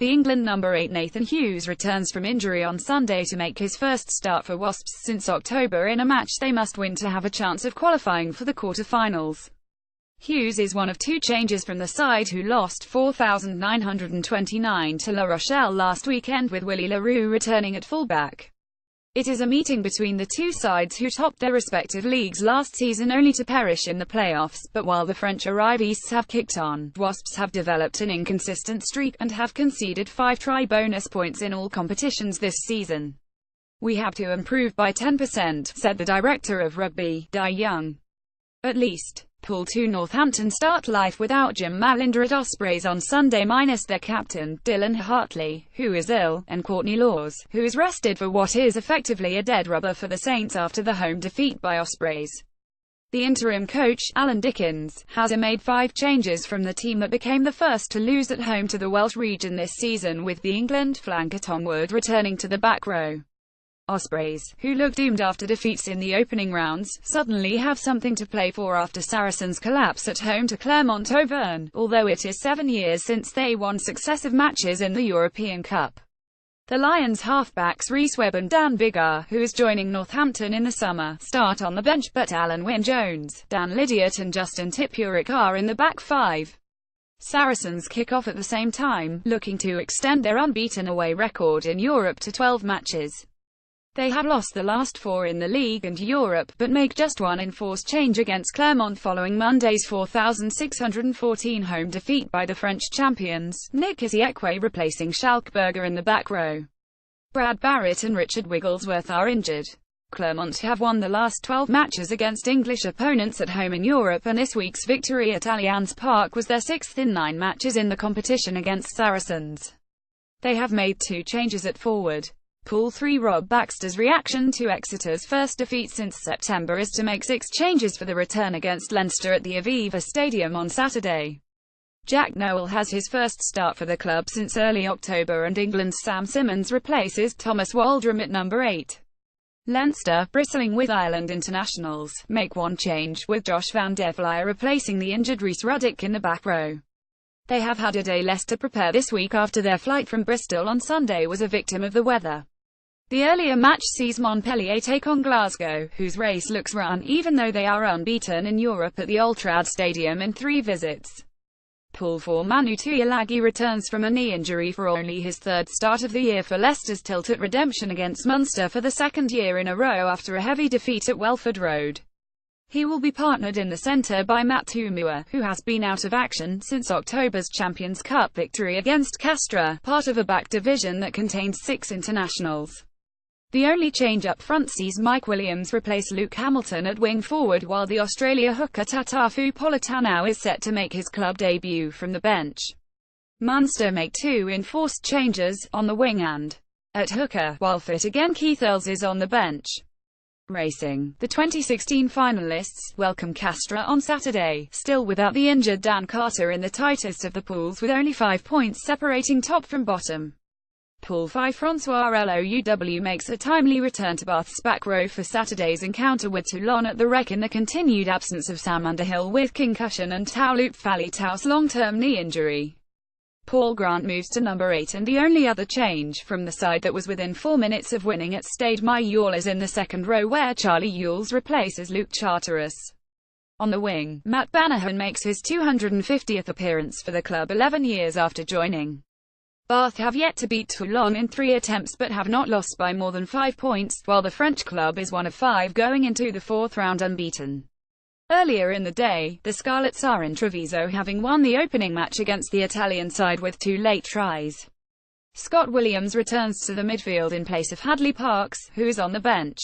The England number 8 Nathan Hughes returns from injury on Sunday to make his first start for Wasps since October in a match they must win to have a chance of qualifying for the quarter-finals. Hughes is one of two changes from the side who lost 4,929 to La Rochelle last weekend, with Willy Leroux returning at fullback. It is a meeting between the two sides who topped their respective leagues last season only to perish in the playoffs, but while the French arrivistes have kicked on, Wasps have developed an inconsistent streak, and have conceded 5 try bonus points in all competitions this season. "We have to improve by 10%, said the director of rugby, Di Young. At least. Pool 2 Northampton start life without Jim Mallinder at Ospreys on Sunday, minus their captain, Dylan Hartley, who is ill, and Courtney Laws, who is rested for what is effectively a dead rubber for the Saints after the home defeat by Ospreys. The interim coach, Alan Dickens, has made 5 changes from the team that became the first to lose at home to the Welsh region this season, with the England flanker Tom Wood returning to the back row. Ospreys, who looked doomed after defeats in the opening rounds, suddenly have something to play for after Saracens' collapse at home to Clermont Auvergne, although it is 7 years since they won successive matches in the European Cup. The Lions halfbacks Rhys Webb and Dan Biggar, who is joining Northampton in the summer, start on the bench, but Alan Wynne-Jones, Dan Lydiate and Justin Tipuric are in the back 5. Saracens kick off at the same time, looking to extend their unbeaten away record in Europe to 12 matches. They have lost the last 4 in the league and Europe, but make just one enforced change against Clermont following Monday's 4,614 home defeat by the French champions, Nick Isiekwe replacing Schalkberger in the back row. Brad Barrett and Richard Wigglesworth are injured. Clermont have won the last 12 matches against English opponents at home in Europe, and this week's victory at Allianz Park was their 6th in 9 matches in the competition against Saracens. They have made 2 changes at forward. Pool 3 Rob Baxter's reaction to Exeter's first defeat since September is to make 6 changes for the return against Leinster at the Aviva Stadium on Saturday. Jack Nowell has his first start for the club since early October, and England's Sam Simmonds replaces Thomas Waldrom at number 8. Leinster, bristling with Ireland internationals, make 1 change, with Josh van der Flier replacing the injured Rhys Ruddock in the back row. They have had a day less to prepare this week after their flight from Bristol on Sunday was a victim of the weather. The earlier match sees Montpellier take on Glasgow, whose race looks run, even though they are unbeaten in Europe at the Old Trafford Stadium in 3 visits. Pool 4 Manu Tuilagi returns from a knee injury for only his 3rd start of the year for Leicester's tilt at redemption against Munster for the 2nd year in a row after a heavy defeat at Welford Road. He will be partnered in the centre by Matt Toomua, who has been out of action since October's Champions Cup victory against Castres, part of a back division that contains 6 internationals. The only change up front sees Mike Williams replace Luke Hamilton at wing forward, while the Australia hooker Tatafu Politano is set to make his club debut from the bench. Munster make 2 enforced changes, on the wing and at hooker, while fit again Keith Earls is on the bench. Racing, the 2016 finalists, welcome Castres on Saturday, still without the injured Dan Carter in the tightest of the pools with only 5 points separating top from bottom. Pool 5 Francois Louw makes a timely return to Bath's back row for Saturday's encounter with Toulon at the Rec in the continued absence of Sam Underhill with concussion and Taulup Falitau's long-term knee injury. Paul Grant moves to number 8, and the only other change from the side that was within 4 minutes of winning at Stade Maillol is in the second row, where Charlie Ewels replaces Luke Charteris. On the wing, Matt Banahan makes his 250th appearance for the club 11 years after joining. Bath have yet to beat Toulon in 3 attempts but have not lost by more than 5 points, while the French club is one of 5 going into the 4th round unbeaten. Earlier in the day, the Scarlets are in Treviso, having won the opening match against the Italian side with 2 late tries. Scott Williams returns to the midfield in place of Hadley Parkes, who is on the bench.